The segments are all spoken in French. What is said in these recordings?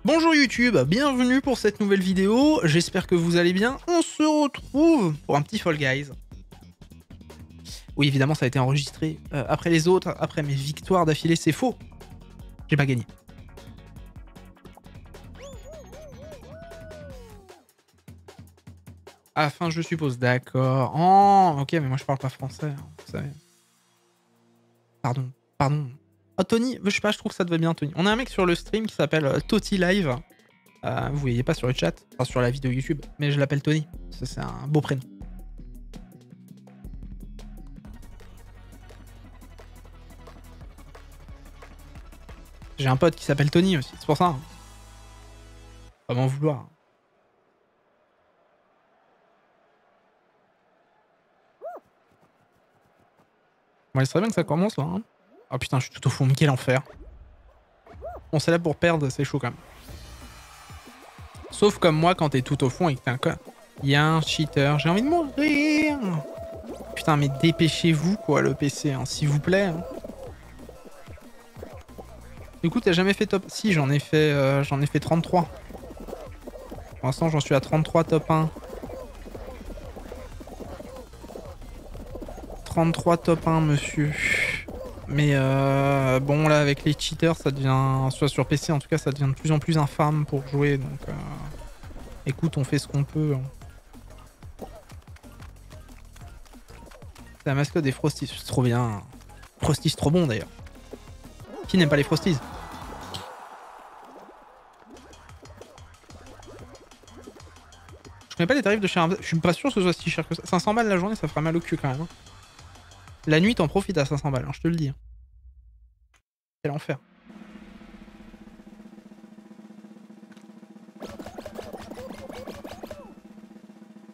Bonjour YouTube, bienvenue pour cette nouvelle vidéo, j'espère que vous allez bien. On se retrouve pour un petit Fall Guys. Oui, évidemment, ça a été enregistré après les autres, après mes victoires d'affilée, c'est faux. J'ai pas gagné. À la fin, je suppose, d'accord. Oh, ok, mais moi je parle pas français, hein, vous savez. Pardon. Oh, Tony, je sais pas, je trouve que ça te va bien, Tony. On a un mec sur le stream qui s'appelle Toti Live. Vous voyez pas sur le chat, enfin sur la vidéo YouTube, mais je l'appelle Tony. Ça, c'est un beau prénom. J'ai un pote qui s'appelle Tony aussi, c'est pour ça. Hein. Pas m'en vouloir. Bon, il serait bien que ça commence là. Hein. Oh putain, je suis tout au fond, mais quel enfer. On c'est là pour perdre, c'est chaud quand même. Sauf comme moi quand t'es tout au fond et que t'es un con. Il y a un cheater, j'ai envie de mourir. Putain, mais dépêchez-vous quoi, le PC, hein, s'il vous plaît. Hein. Du coup, t'as jamais fait top... Si, j'en ai fait 33. Pour l'instant, j'en suis à 33 top 1. 33 top 1, monsieur. Mais bon, là, avec les cheaters, ça devient... Soit sur PC, en tout cas, ça devient de plus en plus infâme pour jouer. Donc, écoute, on fait ce qu'on peut. Hein. C'est la mascotte des Frosties. C'est trop bien. Frosties, c'est trop bon, d'ailleurs. Qui n'aime pas les Frosties? Je connais pas les tarifs de chez Amazon. Je suis pas sûr que ce soit si cher que ça. 500 balles la journée, ça fera mal au cul quand même. Hein. La nuit, t'en profites à 500 balles, hein, je te le dis. Quel enfer.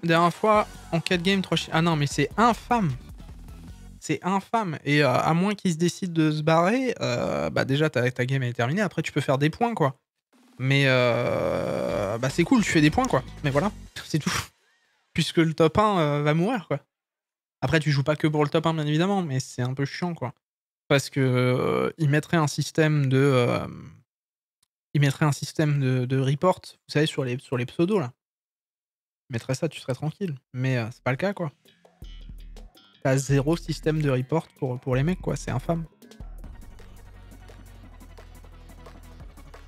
La dernière fois, en 4 games, 3 Ah non, mais c'est infâme. C'est infâme. Et à moins qu'ils se décident de se barrer, bah déjà, ta game est terminée. Après, tu peux faire des points, quoi. Mais bah c'est cool, tu fais des points, quoi. Mais voilà, c'est tout. Puisque le top 1 va mourir, quoi. Après, tu joues pas que pour le top 1, bien évidemment, mais c'est un peu chiant, quoi. Parce que ils mettraient un système de... ils mettraient un système de report, vous savez, sur les pseudos, là. Ils mettraient ça, tu serais tranquille. Mais c'est pas le cas, quoi. T'as zéro système de report pour les mecs, quoi. C'est infâme.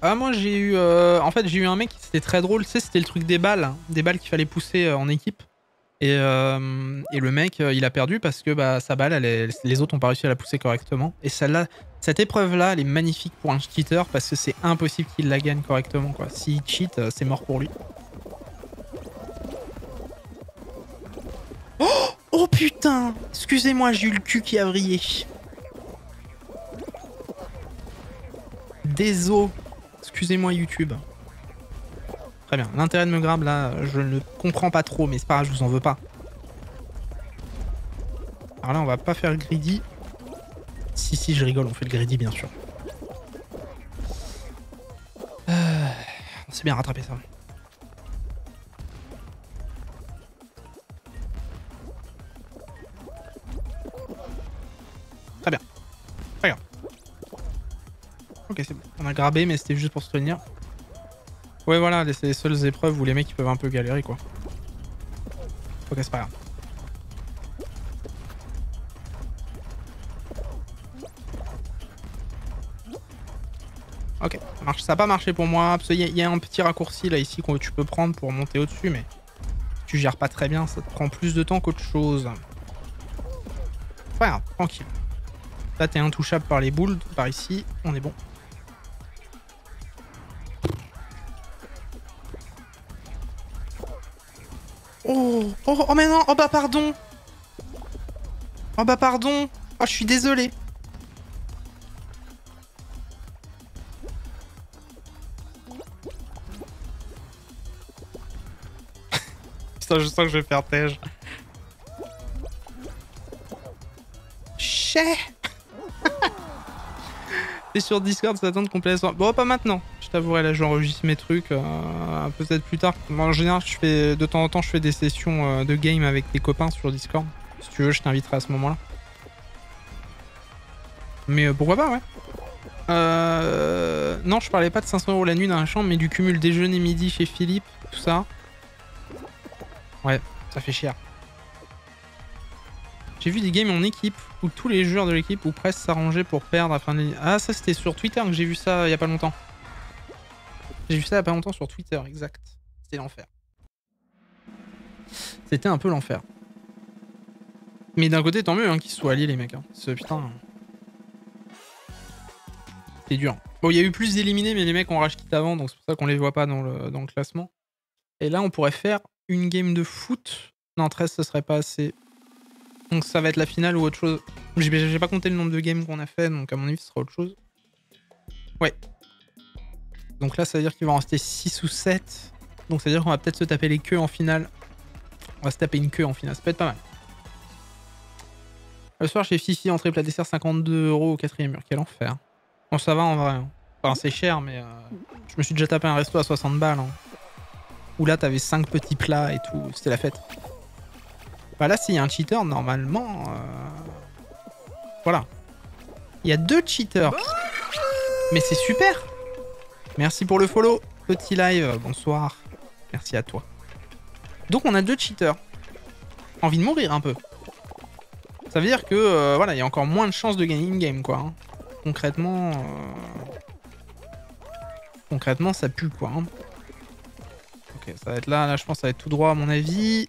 Ah, moi, j'ai eu... en fait, j'ai eu un mec, c'était très drôle. Tu sais, c'était le truc des balles. Hein, des balles qu'il fallait pousser en équipe. Et le mec, il a perdu parce que bah, sa balle, les autres ont pas réussi à la pousser correctement. Et celle-là, cette épreuve-là, elle est magnifique pour un cheater parce que c'est impossible qu'il la gagne correctement, quoi. S'il cheat, c'est mort pour lui. Oh putain! Excusez-moi, j'ai eu le cul qui a vrillé. Désolé. Excusez-moi YouTube. Très bien. L'intérêt de me grab là, je ne comprends pas trop, mais c'est pas grave, je vous en veux pas. Alors là, on va pas faire le greedy. Si, je rigole, on fait le greedy, bien sûr. On s'est bien rattrapé ça. Très bien. Très bien. Ok, c'est bon. On a grabé, mais c'était juste pour se tenir. Ouais, voilà, c'est les seules épreuves où les mecs ils peuvent un peu galérer, quoi. Ok, c'est pas grave. Ok, ça marche. Ça n'a pas marché pour moi. Parce qu'il y a un petit raccourci là ici que tu peux prendre pour monter au-dessus, mais si tu gères pas très bien, ça te prend plus de temps qu'autre chose. Pas grave, tranquille. Là, t'es intouchable par les boules, par ici, on est bon. Oh mais non, oh bah pardon. Oh bah pardon. Oh, je suis désolé. Putain, je sens que je vais faire tège. Chais. T'es sur Discord, ça t'attend de compléter son... Bon, pas maintenant. Je t'avouerai, là, j'enregistre mes trucs. Peut-être plus tard. Moi, en général, de temps en temps, je fais des sessions de game avec des copains sur Discord. Si tu veux, je t'inviterai à ce moment-là. Mais pourquoi pas, ouais. Non, je parlais pas de 500 € la nuit dans la chambre, mais du cumul déjeuner midi chez Philippe, tout ça. Ouais, ça fait cher. J'ai vu des games en équipe où tous les joueurs de l'équipe ou presque s'arrangeaient pour perdre afin de... Ah, ça c'était sur Twitter que j'ai vu ça il y a pas longtemps. J'ai vu ça il y a pas longtemps sur Twitter, exact. C'était l'enfer. C'était un peu l'enfer. Mais d'un côté, tant mieux hein, qu'ils se soient alliés les mecs. Hein. Putain... C'est dur. Bon, il y a eu plus d'éliminés, mais les mecs ont rage quit avant, donc c'est pour ça qu'on les voit pas dans le classement. Et là, on pourrait faire une game de foot. Non, 13, ce serait pas assez. Donc ça va être la finale ou autre chose. J'ai pas compté le nombre de games qu'on a fait, donc à mon avis, ce sera autre chose. Ouais. Donc là, ça veut dire qu'il va en rester 6 ou 7. Donc ça veut dire qu'on va peut-être se taper les queues en finale. On va se taper une queue en finale, ça peut être pas mal. Le soir, chez Fifi, entrée plat dessert, 52 € au 4ème mur. Quel enfer. Bon, ça va en vrai. Hein. Enfin, c'est cher, mais je me suis déjà tapé un resto à 60 balles. Hein. Où là, t'avais 5 petits plats et tout. C'était la fête. Bah là, s'il y a un cheater, normalement... Voilà. Il y a 2 cheaters. Mais c'est super. Merci pour le follow. Petit live, bonsoir. Merci à toi. Donc, on a 2 cheaters. Envie de mourir un peu. Ça veut dire que, voilà, il y a encore moins de chances de gagner une game, quoi. Hein. Concrètement... Concrètement, ça pue, quoi. Hein. Ok, ça va être là. Là, je pense que ça va être tout droit, à mon avis.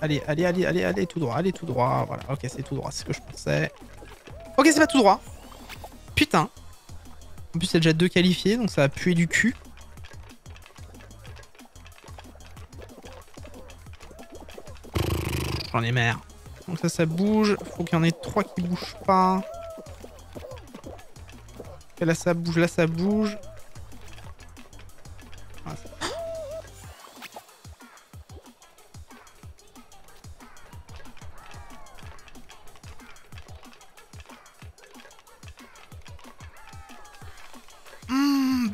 Allez, tout droit. Allez, tout droit. Voilà, ok, c'est tout droit. C'est ce que je pensais. Ok, c'est pas tout droit. Putain. En plus, il y a déjà 2 qualifiés, donc ça va puer du cul. J'en ai marre. Donc ça bouge. Faut qu'il y en ait 3 qui bougent pas. Et là, ça bouge. Là, ça bouge. Ah,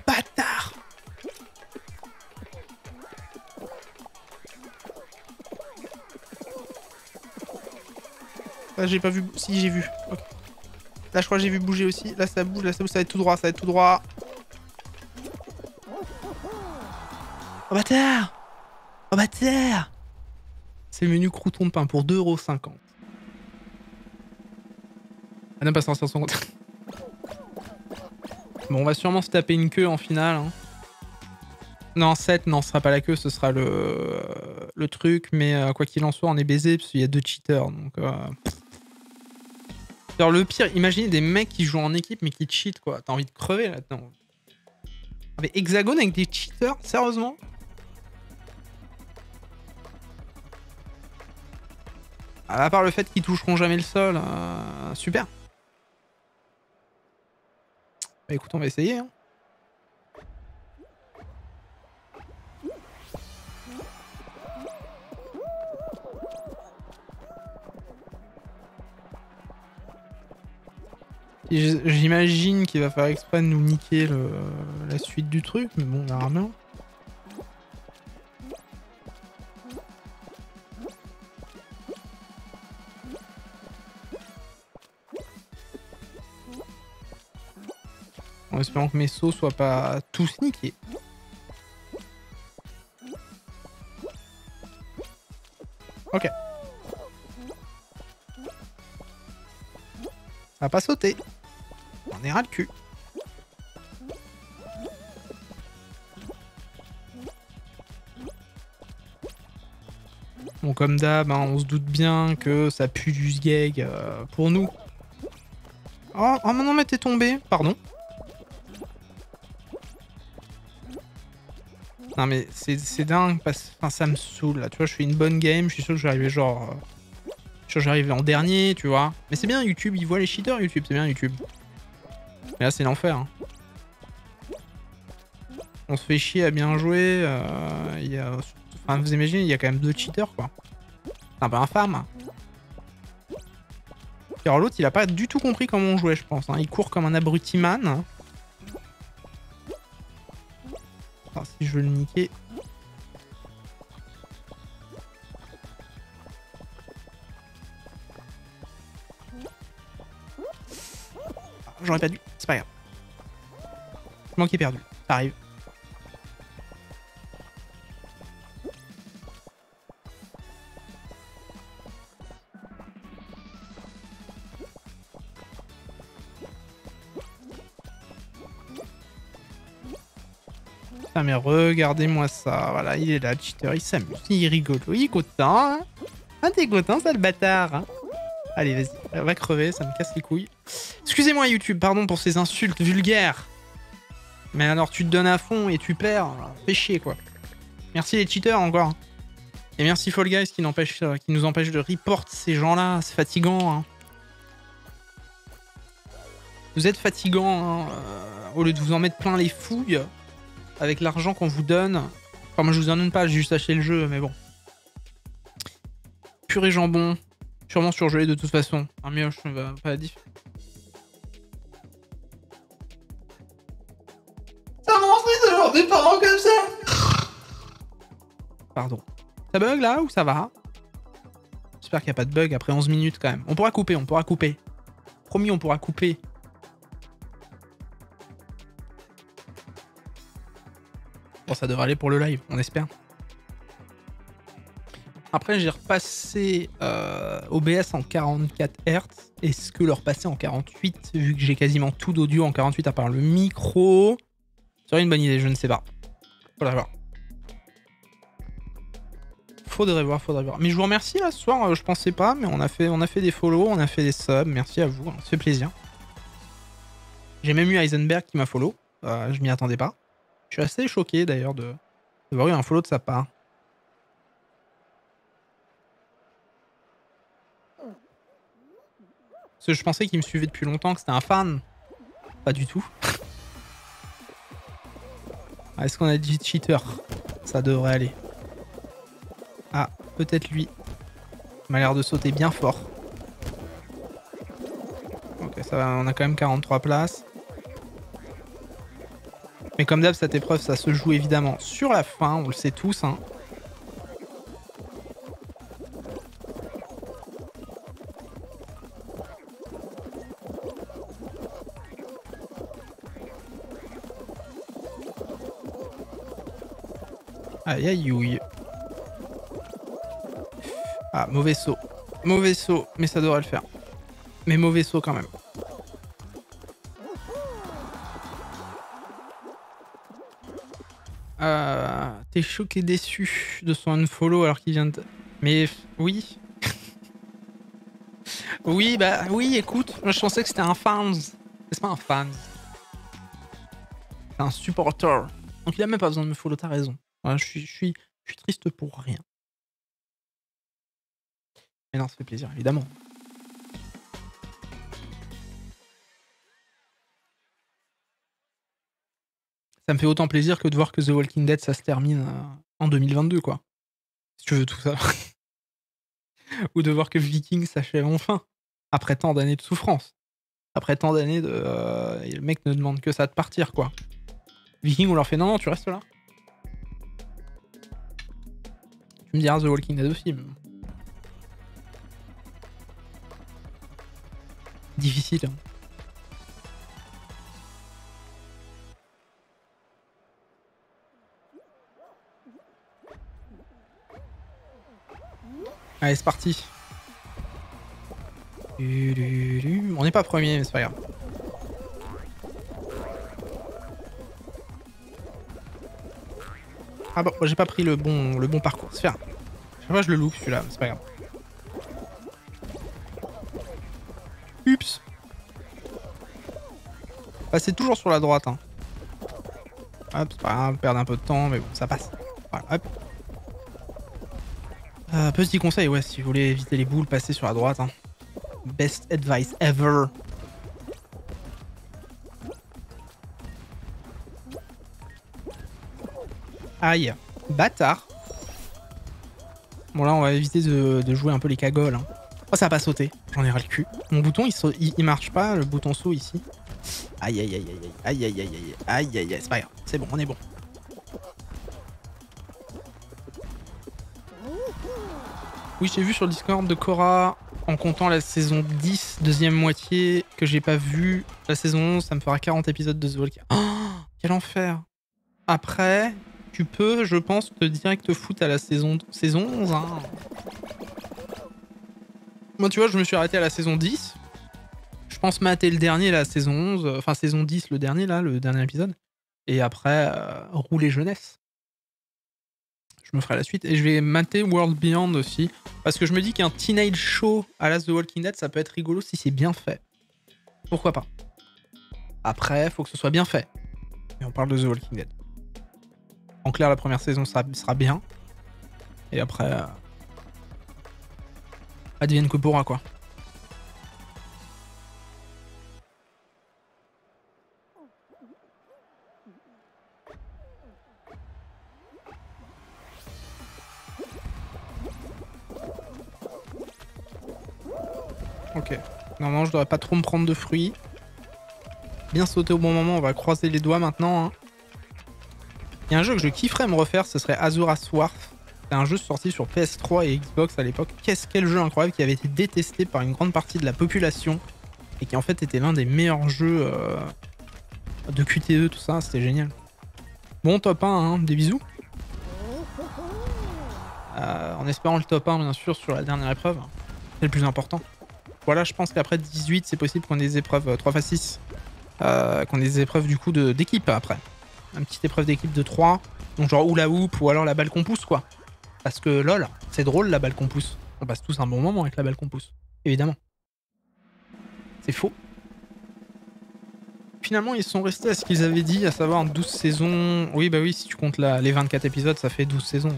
bâtard. Là, j'ai pas vu. Si, j'ai vu. Okay. Là, je crois que j'ai vu bouger aussi. Là, ça bouge, ça va être tout droit, ça va être tout droit. Oh, bâtard! Oh, bâtard! C'est le menu crouton de pain pour 2,50 €. Ah non, pas 550. Bon, on va sûrement se taper une queue en finale. Hein. Non, 7, non, ce sera pas la queue, ce sera le truc. Mais quoi qu'il en soit, on est baisé parce qu'il y a 2 cheaters. Donc, alors, le pire, imaginez des mecs qui jouent en équipe mais qui cheatent, quoi. T'as envie de crever là-dedans. Mais Hexagone avec des cheaters, sérieusement? À part le fait qu'ils toucheront jamais le sol, super. Bah écoute, on va essayer. Hein. J'imagine qu'il va faire exprès de nous niquer la suite du truc, mais bon, on verra bien. En espérant que mes sauts soient pas tous niqués. Ok. Ça va pas sauter. On est ras le cul. Bon, comme d'hab, hein, on se doute bien que ça pue du sgeg pour nous. Oh, oh non, mais t'es tombé. Pardon. Non mais c'est dingue parce que enfin, ça me saoule là, tu vois, je fais une bonne game, je suis sûr que je vais arriver genre... je suis sûr que j'arrive en dernier, tu vois. Mais c'est bien YouTube, ils voient les cheaters YouTube, c'est bien YouTube. Mais là c'est l'enfer. Hein. On se fait chier à bien jouer, enfin vous imaginez, il y a quand même 2 cheaters quoi. C'est un peu infâme. Alors l'autre il a pas du tout compris comment on jouait je pense, hein. Il court comme un abruti man. Alors, si je veux le niquer... J'aurais pas dû. C'est pas grave. C'est moi qui ai perdu. Ça arrive. Ah mais regardez-moi ça, voilà, il est là, le cheater, il s'amuse, il est rigolo, il est content, hein. Ah t'es content, ça le bâtard, hein. Allez, vas-y, va crever, ça me casse les couilles. Excusez-moi YouTube, pardon pour ces insultes vulgaires. Mais alors tu te donnes à fond et tu perds, fais chier quoi. Merci les cheaters encore. Et merci Fall Guys qui nous empêche de report ces gens-là, c'est fatigant. Hein. Vous êtes fatigant, hein, au lieu de vous en mettre plein les fouilles. Avec l'argent qu'on vous donne. Enfin, moi je vous en donne pas, j'ai juste acheté le jeu, mais bon. Purée jambon. Sûrement surgelé de toute façon. Un mioche, pas la diff. Ça m'ennuie d'avoir des parents comme ça. Pardon. Ça bug là ou ça va? J'espère qu'il n'y a pas de bug après 11 minutes quand même. On pourra couper, on pourra couper. Promis, on pourra couper. Bon, ça devrait aller pour le live, on espère. Après, j'ai repassé OBS en 44 Hz. Est-ce que le repasser en 48, vu que j'ai quasiment tout d'audio en 48 à part le micro, serait une bonne idée, je ne sais pas. Faudrait voir. Faudrait voir. Mais je vous remercie là ce soir, je pensais pas, mais on a fait des follow, on a fait des subs, merci à vous, ça fait plaisir. J'ai même eu Heisenberg qui m'a follow, je m'y attendais pas. Je suis assez choqué d'ailleurs de voir eu un follow de sa part. Parce que je pensais qu'il me suivait depuis longtemps, que c'était un fan. Pas du tout. Est-ce qu'on a dit cheater? Ça devrait aller. Ah, peut-être lui. Il m'a l'air de sauter bien fort. Ok, ça va, on a quand même 43 places. Mais comme d'hab, cette épreuve, ça se joue évidemment sur la fin, on le sait tous. Hein. Aïe aïe aïe. Ah, mauvais saut. Mauvais saut, mais ça devrait le faire. Mais mauvais saut quand même. T'es choqué déçu de son unfollow alors qu'il vient de... Mais oui. Oui, bah oui, écoute. Moi je pensais que c'était un fans. C'est pas un fan. C'est un supporter. Donc il a même pas besoin de me follow, t'as raison. Voilà, je suis triste pour rien. Mais non, ça fait plaisir, évidemment. Ça me fait autant plaisir que de voir que The Walking Dead, ça se termine en 2022, quoi. Si tu veux tout ça. Ou de voir que Viking s'achève enfin. Après tant d'années de souffrance. Après tant d'années de... et le mec ne demande que ça de partir, quoi. Viking, on leur fait non, tu restes là. Tu me diras The Walking Dead aussi. Mais... difficile. Hein. Allez, c'est parti. On n'est pas premier, mais c'est pas grave. Ah bon, j'ai pas pris le bon parcours. C'est faire. Chaque fois je le loupe celui-là, c'est pas grave. Oups. Passez toujours sur la droite. Hein. Hop, c'est pas grave, perdre un peu de temps, mais bon, ça passe. Voilà, hop. Petit conseil, ouais, si vous voulez éviter les boules, passez sur la droite. Hein. Best advice ever. Aïe, bâtard. Bon là on va éviter de jouer un peu les cagoles. Hein. Oh ça a pas sauté, j'en ai ras le cul. Mon bouton il marche pas, le bouton saut ici. Aïe aïe aïe aïe aïe aïe aïe aïe aïe aïe aïe, c'est pas grave, c'est bon, on est bon. Oui j'ai vu sur le Discord de Cora, en comptant la saison 10, deuxième moitié, que j'ai pas vu, La saison 11, ça me fera 40 épisodes de The Walking Dead. Oh, quel enfer. Après, tu peux, je pense, te direct foutre à la saison 11. Hein. Moi, tu vois, je me suis arrêté à la saison 10. Je pense mater le dernier, la saison 11. Enfin, saison 10, le dernier, là, le dernier épisode. Et après, rouler jeunesse. Je me ferai la suite. Et je vais mater World Beyond aussi. Parce que je me dis qu'un teenage show à la The Walking Dead, ça peut être rigolo si c'est bien fait. Pourquoi pas. Après, faut que ce soit bien fait. Et on parle de The Walking Dead. En clair, la première saison sera bien. Et après, advienne que pourra, quoi. Ok. Normalement, je devrais pas trop me prendre de fruits. Bien sauter au bon moment, on va croiser les doigts maintenant. Hein. Il y a un jeu que je kifferais me refaire, ce serait Azura's Wrath. C'est un jeu sorti sur PS3 et Xbox à l'époque. Quel jeu incroyable qui avait été détesté par une grande partie de la population et qui en fait était l'un des meilleurs jeux de QTE, tout ça, c'était génial. Bon, top 1, hein, des bisous. En espérant le top 1, bien sûr, sur la dernière épreuve. C'est le plus important. Voilà, je pense qu'après 18, c'est possible qu'on ait des épreuves 3x6. Qu'on ait des épreuves du coup d'équipe après. Une petite épreuve d'équipe de 3. Donc genre ou la hoop ou alors la balle qu'on pousse quoi. Parce que lol, c'est drôle la balle qu'on pousse. On passe tous un bon moment avec la balle qu'on pousse. Évidemment. C'est faux. Finalement, ils sont restés à ce qu'ils avaient dit, à savoir 12 saisons. Oui, bah oui, si tu comptes les 24 épisodes, ça fait 12 saisons. Ouais.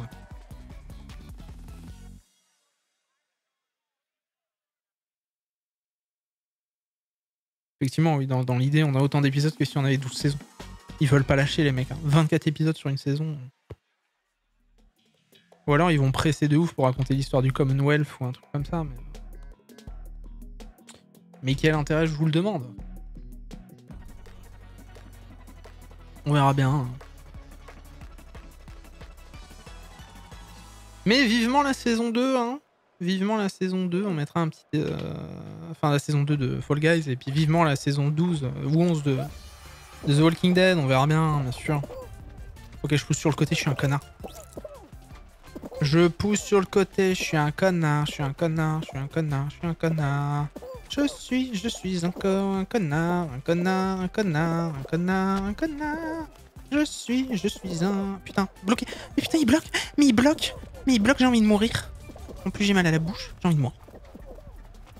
Effectivement, oui, dans l'idée, on a autant d'épisodes que si on avait 12 saisons. Ils veulent pas lâcher les mecs. Hein. 24 épisodes sur une saison. Ou alors ils vont presser de ouf pour raconter l'histoire du Commonwealth ou un truc comme ça. Mais quel intérêt, je vous le demande. On verra bien. Hein. Mais vivement la saison 2, hein. Vivement la saison 2, on mettra un petit... Enfin, la saison 2 de Fall Guys, et puis vivement la saison 12 ou 11 de The Walking Dead, on verra bien sûr. Ok, je pousse sur le côté, je suis un connard. Je pousse sur le côté, je suis un connard, je suis un connard, je suis un connard, je suis un connard. Je suis encore un connard, un connard, un connard, un connard, un connard. Je suis un... Putain, bloqué. Mais putain, il bloque, j'ai envie de mourir. En plus, j'ai mal à la bouche, j'ai envie de mourir.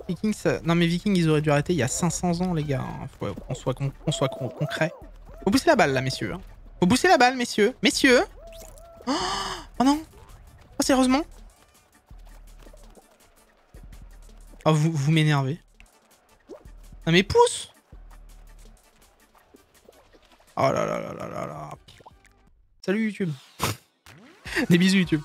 Vikings, non mais Vikings, ils auraient dû arrêter il y a 500 ans, les gars. Faut qu'on soit concret. Faut pousser la balle, là, messieurs. Faut pousser la balle, messieurs. Messieurs. Oh non. Oh, sérieusement. Oh, vous m'énervez. Non mais pousse. Oh là là là là là là. Salut YouTube. Des bisous YouTube.